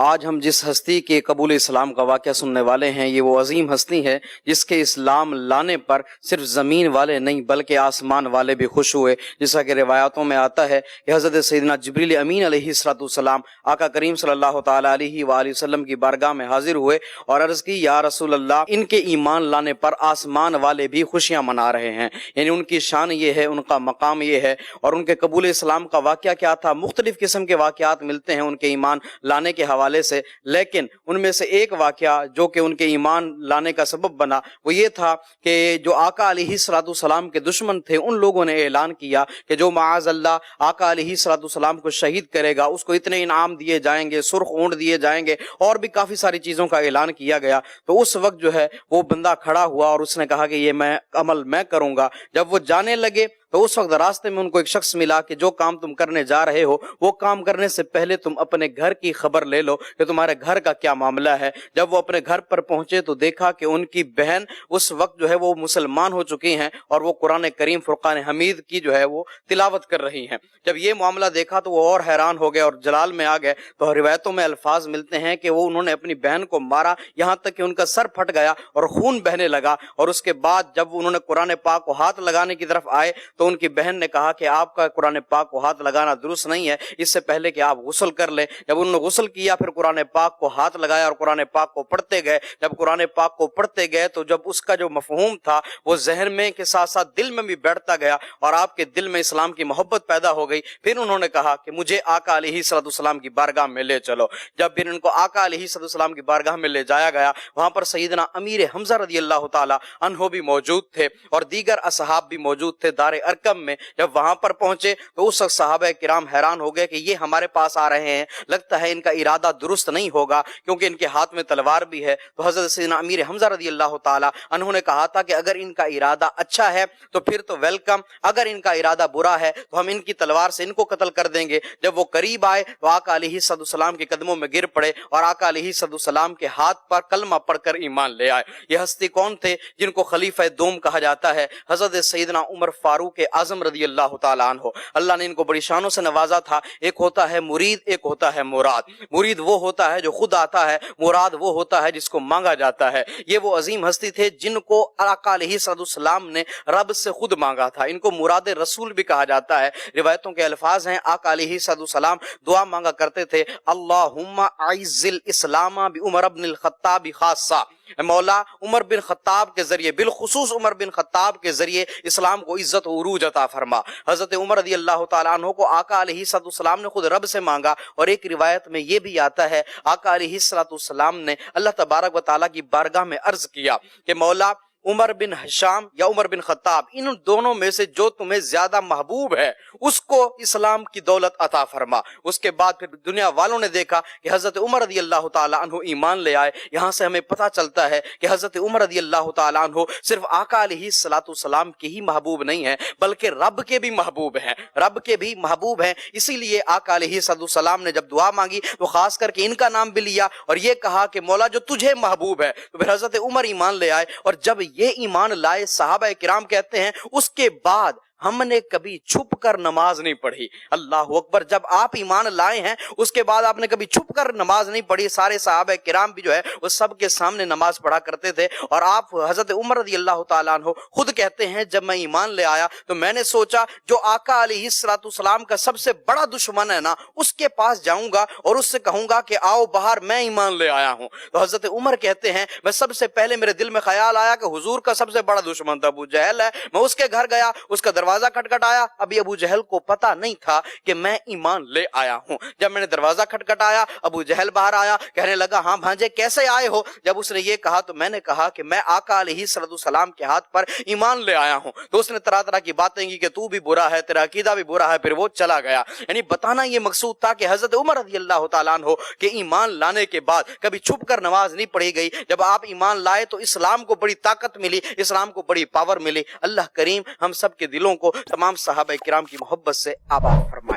آج ہم جس ہستی کے قبول اسلام کا واقعہ سننے والے ہیں یہ وہ عظیم ہستی ہے جس کے اسلام لانے پر صرف زمین والے نہیں بلکہ آسمان والے بھی خوش ہوئے، جیسا کہ روایاتوں میں آتا ہے کہ حضرت سیدنا جبریل امین علیہ السلام آقا کریم صلی اللہ تعالی علیہ وآلہ وسلم کی بارگاہ میں حاضر ہوئے اور عرض کی، یا رسول اللہ، ان کے ایمان لانے پر آسمان والے بھی خوشیاں منا رہے ہیں، یعنی ان کی شان یہ ہے، ان کا مقام یہ ہے۔ اور ان کے قبول اسلام کا واقعہ کیا تھا؟ مختلف قسم کے واقعات ملتے ہیں ان کے ایمان لانے کے حوالے سے، لیکن ان میں سے ایک واقعہ جو کہ ان کے ایمان لانے کا سبب بنا وہ یہ تھا کہ جو آقا علیہ السلام کے دشمن تھے ان لوگوں نے اعلان کیا کہ جو معاذ اللہ آقا علیہ السلام کو شہید کرے گا اس کو اتنے انعام دیے جائیں گے، سرخ اونٹ دیے جائیں گے، اور بھی کافی ساری چیزوں کا اعلان کیا گیا۔ تو اس وقت جو ہے وہ بندہ کھڑا ہوا اور اس نے کہا کہ یہ میں عمل میں کروں گا۔ جب وہ جانے لگے تو اس وقت راستے میں ان کو ایک شخص ملا کہ جو کام تم کرنے جا رہے ہو وہ کام کرنے سے پہلے تم اپنے گھر کی خبر لے لو کہ تمہارے گھر کا کیا معاملہ ہے۔ جب وہ اپنے گھر پر پہنچے تو دیکھا کہ ان کی بہن اس وقت جو ہے وہ مسلمان ہو چکی ہیں اور وہ قرآن کریم فرقان حمید کی جو ہے وہ تلاوت کر رہی ہیں۔ جب یہ معاملہ دیکھا تو وہ اور حیران ہو گئے اور جلال میں آ گئے۔ تو روایتوں میں الفاظ ملتے ہیں کہ وہ انہوں نے اپنی بہن کو مارا یہاں تک کہ ان کا سر پھٹ گیا اور خون بہنے لگا، اور اس کے بعد جب انہوں نے قرآن پاک کو ہاتھ لگانے کی طرف آئے تو ان کی بہن نے کہا کہ آپ کا قرآن پاک کو ہاتھ لگانا درست نہیں ہے، اس سے پہلے کہ آپ غسل کر لیں۔ جب انہوں نے غسل کیا پھر قرآن پاک کو ہاتھ لگایا اور قرآن پاک کو پڑھتے گئے۔ جب قرآن پاک کو پڑھتے گئے تو جب اس کا جو مفہوم تھا وہ ذہن میں کے ساتھ ساتھ دل میں بھی بیٹھتا گیا اور آپ کے دل میں اسلام کی محبت پیدا ہو گئی۔ پھر انہوں نے کہا کہ مجھے آقا علیہ السلام کی بارگاہ میں لے چلو۔ جب پھر ان کو آقا علیہ السلام کی بارگاہ میں لے جایا گیا وہاں پر سیدنا امیر حمزہ رضی اللہ تعالی عنہ بھی موجود تھے اور دیگر اصحاب بھی موجود تھے دار ارقم میں۔ جب وہاں پر پہنچے تو اس وقت صحابہ کرام حیران ہو گئے کہ یہ ہمارے پاس آ رہے ہیں، لگتا ہے ان کا ارادہ درست نہیں ہوگا کیونکہ ان کے ہاتھ میں تلوار بھی ہے۔ تو حضرت سیدنا امیر حمزہ رضی اللہ تعالی عنہ نے کہا تھا کہ اگر ان کا ارادہ اچھا ہے تو پھر تو ویلکم، اگر ان کا ارادہ برا ہے تو ہم ان کی تلوار سے ان کو قتل کر دیں گے۔ جب وہ قریب آئے تو آقا علیہ السلام کے قدموں میں گر پڑے اور آقا علیہ السلام کے ہاتھ پر کلمہ پڑھ کر ایمان لے آئے۔ یہ ہستی کون تھے؟ جن کو خلیفہ دوم کہا جاتا ہے، حضرت سیدنا عمر فاروق اعظم رضی اللہ تعالی عنہ۔ اللہ نے ان کو بڑی شانوں سے نوازا تھا۔ ایک ہوتا ہے مرید، ایک ہوتا ہے مراد۔ مرید وہ ہوتا ہے جو خود آتا ہے، مراد وہ ہوتا ہے جس کو مانگا جاتا ہے۔ یہ وہ عظیم ہستی تھے جن کو آقا علیہ السلام نے رب سے خود مانگا تھا۔ ان کو مراد رسول بھی کہا جاتا ہے۔ روایتوں کے الفاظ ہیں آقا علیہ السلام دعا مانگا کرتے تھے، اللہم اعز الاسلام بعمر بن الخطاب خاصہ، مولا عمر بن خطاب کے ذریعے، بالخصوص عمر بن خطاب کے ذریعے اسلام کو عزت و عروج عطا فرما۔ حضرت عمر رضی اللہ تعالیٰ عنہ کو آقا علیہ السلام نے خود رب سے مانگا، اور ایک روایت میں یہ بھی آتا ہے آقا علیہ السلام نے اللہ تبارک و تعالیٰ کی بارگاہ میں عرض کیا کہ مولا عمر بن ہشام یا عمر بن خطاب، ان دونوں میں سے جو تمہیں زیادہ محبوب ہے اس کو اسلام کی دولت عطا فرما۔ اس کے بعد پھر دنیا والوں نے دیکھا کہ حضرت عمر رضی اللہ تعالیٰ عنہ ایمان لے آئے۔ یہاں سے ہمیں پتہ چلتا ہے کہ حضرت عمر رضی اللہ تعالیٰ عنہ صرف آقا علیہ السلام کے ہی محبوب نہیں ہیں بلکہ رب کے بھی محبوب ہیں، رب کے بھی محبوب ہیں۔ اسی لیے آقا علیہ السلام نے جب دعا مانگی تو خاص کر کے ان کا نام بھی لیا اور یہ کہا کہ مولا جو تجھے محبوب ہے۔ تو پھر حضرت عمر ایمان لے آئے، اور جب یہ ایمان لائے صحابہ کرام کہتے ہیں اس کے بعد ہم نے کبھی چھپ کر نماز نہیں پڑھی۔ اللہ اکبر! جب آپ ایمان لائے ہیں اس کے بعد آپ نے کبھی چھپ کر نماز نہیں پڑھی۔ سارے صحابہ کرام بھی جو ہے وہ سب کے سامنے نماز پڑھا کرتے تھے، اور آپ حضرت عمر رضی اللہ تعالیٰ عنہ خود کہتے ہیں جب میں ایمان لے آیا تو میں نے سوچا جو آقا علیہ السلام کا سب سے بڑا دشمن ہے نا اس کے پاس جاؤں گا اور اس سے کہوں گا کہ آؤ باہر، میں ایمان لے آیا ہوں۔ تو حضرت عمر کہتے ہیں میں سب سے پہلے میرے دل میں خیال آیا کہ حضور کا سب سے بڑا دشمن تو ابو جہل ہے۔ میں اس کے گھر گیا، اس کا دروازہ کھٹکھٹایا۔ ابھی ابو جہل کو پتا نہیں تھا کہ میں ایمان لے آیا ہوں۔ جب میں نے دروازہ کھٹکھٹایا ابو جہل باہر آیا، کہنے لگا ہاں بھانجے کیسے آئے ہو؟ جب اس نے یہ کہا تو میں نے کہا کہ میں آقا علیہ السلام کے ہاتھ پر ایمان لے آیا ہوں۔ تو اس نے طرح طرح کی باتیں کی کہ تو بھی برا ہے، تیرا عقیدہ بھی برا ہے، پھر وہ چلا گیا۔ یعنی بتانا یہ مقصود تھا کہ حضرت عمر رضی اللہ تعالیٰ عنہ کے ایمان لانے کے بعد کبھی چھپ کر نماز نہیں پڑھی گئی۔ جب آپ ایمان لائے تو اسلام کو بڑی طاقت ملی، اسلام کو بڑی پاور ملی۔ اللہ کریم ہم سب کے دلوں کو تمام صحابہ کرام کی محبت سے آباد فرمائے۔